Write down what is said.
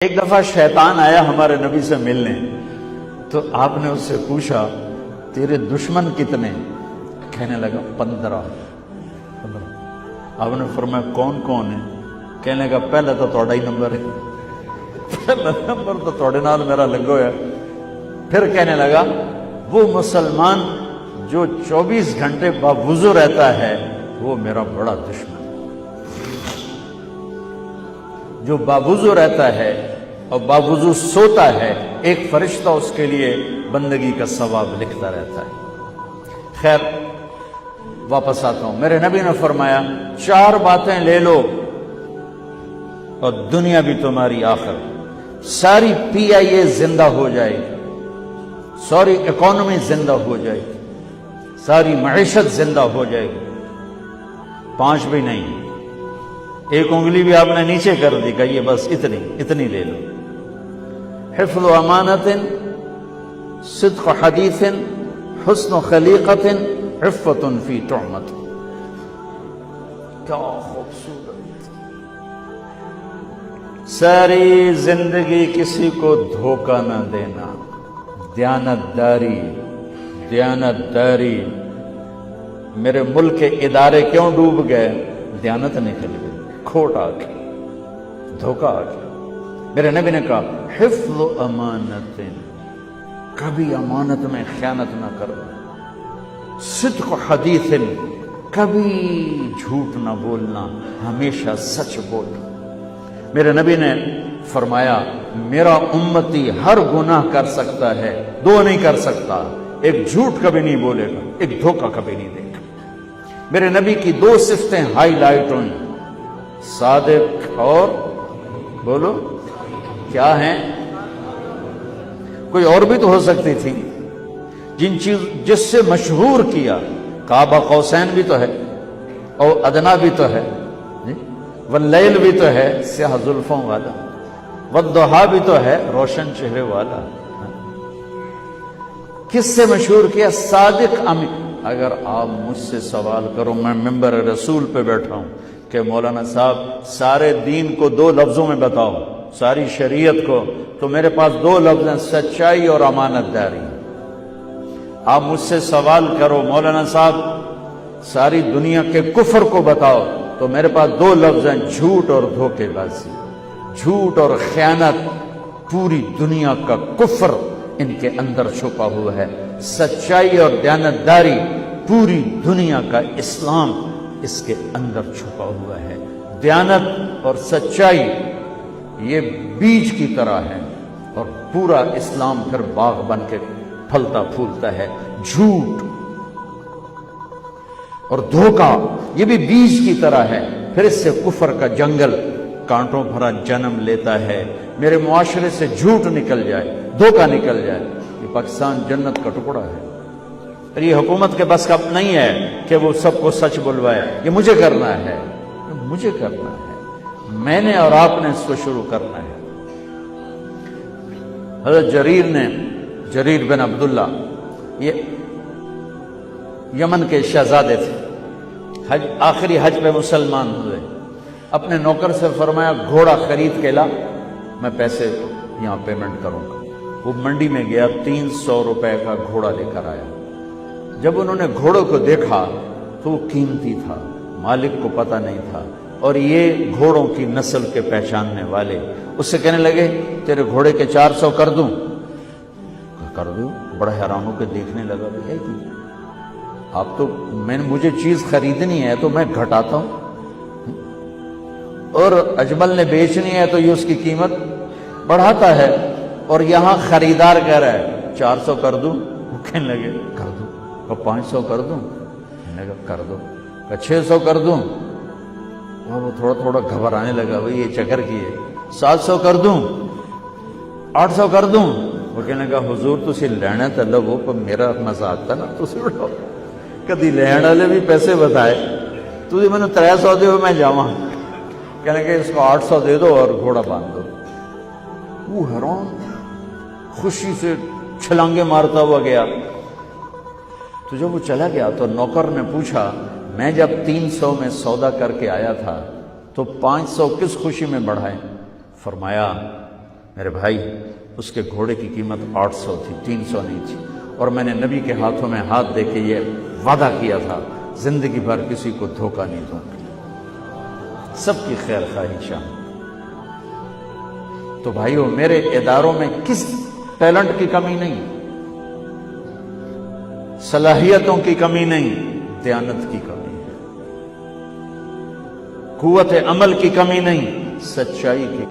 ایک دفعہ شیطان آیا ہمارے نبی سے ملنے، تو آپ نے اس سے پوچھا تیرے دشمن کتنے؟ کہنے لگا 15۔ آپ نے فرمایا کون کون ہے؟ کہنے لگا پہلا تو تھوڑا ہی نمبر ہے، پہلا نمبر تو تھوڑے نال میرا لگو ہے۔ پھر کہنے لگا وہ مسلمان جو 24 گھنٹے باوضو رہتا ہے وہ میرا بڑا دشمن، جو باوضو رہتا ہے اور باوضو سوتا ہے، ایک فرشتہ اس کے لیے بندگی کا ثواب لکھتا رہتا ہے۔ خیر واپس آتا ہوں، میرے نبی نے فرمایا 4 باتیں لے لو اور دنیا بھی تمہاری آخر، ساری PIA زندہ ہو جائے گی، ساری اکانومی زندہ ہو جائے گی، ساری معیشت زندہ ہو جائے گی۔ 5 بھی نہیں، ایک انگلی بھی آپ نے نیچے کر دی، کہیے بس اتنی لے لو۔ حفظ امانت، صدق حدیث، حسن خلیقت، عفت فی تہمت۔ کیا خوبصورت! ساری زندگی کسی کو دھوکہ نہ دینا، دیانتداری۔ میرے ملک کے ادارے کیوں ڈوب گئے؟ دیانت نکل گئی، کھوٹ آ گئی، دھوکہ آ گیا۔ میرے نبی نے کہا حفظ امانت، کبھی امانت میں خیانت نہ کرنا، صدق حدیث، کبھی جھوٹ نہ بولنا، ہمیشہ سچ بولنا۔ میرے نبی نے فرمایا میرا امتی ہر گناہ کر سکتا ہے، 2 نہیں کر سکتا، ایک جھوٹ کبھی نہیں بولے گا، ایک دھوکہ کبھی نہیں دے گا۔ میرے نبی کی 2 صفتیں ہائی لائٹ ہوئیں، صادق اور بولو کیا ہیں؟ کوئی اور بھی تو ہو سکتی تھی، جس سے مشہور کیا، کعبہ قوسین بھی تو ہے، اور ادنا بھی تو ہے، واللیل بھی تو ہے سیاہ زلفوں والا، والضحیٰ بھی تو ہے روشن چہرے والا۔ کس سے مشہور کیا؟ صادق امین۔ اگر آپ مجھ سے سوال کرو، میں ممبر رسول پہ بیٹھا ہوں کہ مولانا صاحب سارے دین کو 2 لفظوں میں بتاؤ، ساری شریعت کو، تو میرے پاس 2 لفظ ہیں، سچائی اور امانت داری۔ آپ مجھ سے سوال کرو مولانا صاحب ساری دنیا کے کفر کو بتاؤ، تو میرے پاس 2 لفظ ہیں، جھوٹ اور دھوکے بازی۔ جھوٹ اور خیانت، پوری دنیا کا کفر ان کے اندر چھپا ہوا ہے، سچائی اور دیانتداری، پوری دنیا کا اسلام اس کے اندر چھپا ہوا ہے۔ دیانت اور سچائی یہ بیج کی طرح ہے، اور پورا اسلام پھر باغ بن کے پھلتا پھولتا ہے۔ جھوٹ اور دھوکہ یہ بھی بیج کی طرح ہے، پھر اس سے کفر کا جنگل کانٹوں بھرا جنم لیتا ہے۔ میرے معاشرے سے جھوٹ نکل جائے، دھوکہ نکل جائے، یہ پاکستان جنت کا ٹکڑا ہے۔ اور یہ حکومت کے بس کا نہیں ہے کہ وہ سب کو سچ بلوائے، یہ مجھے کرنا ہے، مجھے کرنا ہے، میں نے اور آپ نے اس کو شروع کرنا ہے۔ حضرت جریر بن عبداللہ یہ یمن کے شہزادے تھے، آخری حج پہ مسلمان ہوئے۔ اپنے نوکر سے فرمایا گھوڑا خرید کے لا، میں پیسے یہاں پیمنٹ کروں گا۔ وہ منڈی میں گیا، 300 روپے کا گھوڑا لے کر آیا۔ جب انہوں نے گھوڑوں کو دیکھا تو وہ قیمتی تھا، مالک کو پتہ نہیں تھا، اور یہ گھوڑوں کی نسل کے پہچاننے والے اس سے کہنے لگے تیرے گھوڑے کے 400 کر دوں؟ کر دوں۔ بڑا حیران ہو کے دیکھنے لگا، بھائی کہ آپ تو مجھے چیز خریدنی ہے تو میں گھٹاتا ہوں، اور اجمل نے بیچنی ہے تو یہ اس کی قیمت بڑھاتا ہے، اور یہاں خریدار کہہ رہا ہے 400 کر دوں؟ وہ کہنے لگے کر دوں۔ اور 500 کر دوں؟ کہنے لگا کر دو۔ 600 کر دوں؟ اور وہ تھوڑا گھبرانے لگا، بھائی یہ چکر کی ہے۔ 700 کر دوں؟ 800 کر دوں؟ وہ کہنے لگا حضور تسی لینا تو لو، پر میرا مزہ آتا نا تسی اٹھاؤ، کدی لین والے بھی پیسے بتائے، تسی میں نے 300 دے میں جاواں۔ کہنے کہ اس کو 800 دے دو اور گھوڑا باندھ دو۔ وہ حیران خوشی سے چھلانگے مارتا ہوا گیا۔ تو جب وہ چلا گیا تو نوکر نے پوچھا میں جب 300 میں سودا کر کے آیا تھا تو 500 کس خوشی میں بڑھائیں؟ فرمایا میرے بھائی اس کے گھوڑے کی قیمت 800 تھی، 300 نہیں تھی، اور میں نے نبی کے ہاتھوں میں ہاتھ دے کے یہ وعدہ کیا تھا زندگی بھر کسی کو دھوکہ نہیں دوں گا، سب کی خیر خواہی چاہوں۔ تو بھائیو میرے اداروں میں کس ٹیلنٹ کی کمی نہیں، صلاحیتوں کی کمی نہیں، دیانت کی کمی ہے، قوت عمل کی کمی نہیں، سچائی کی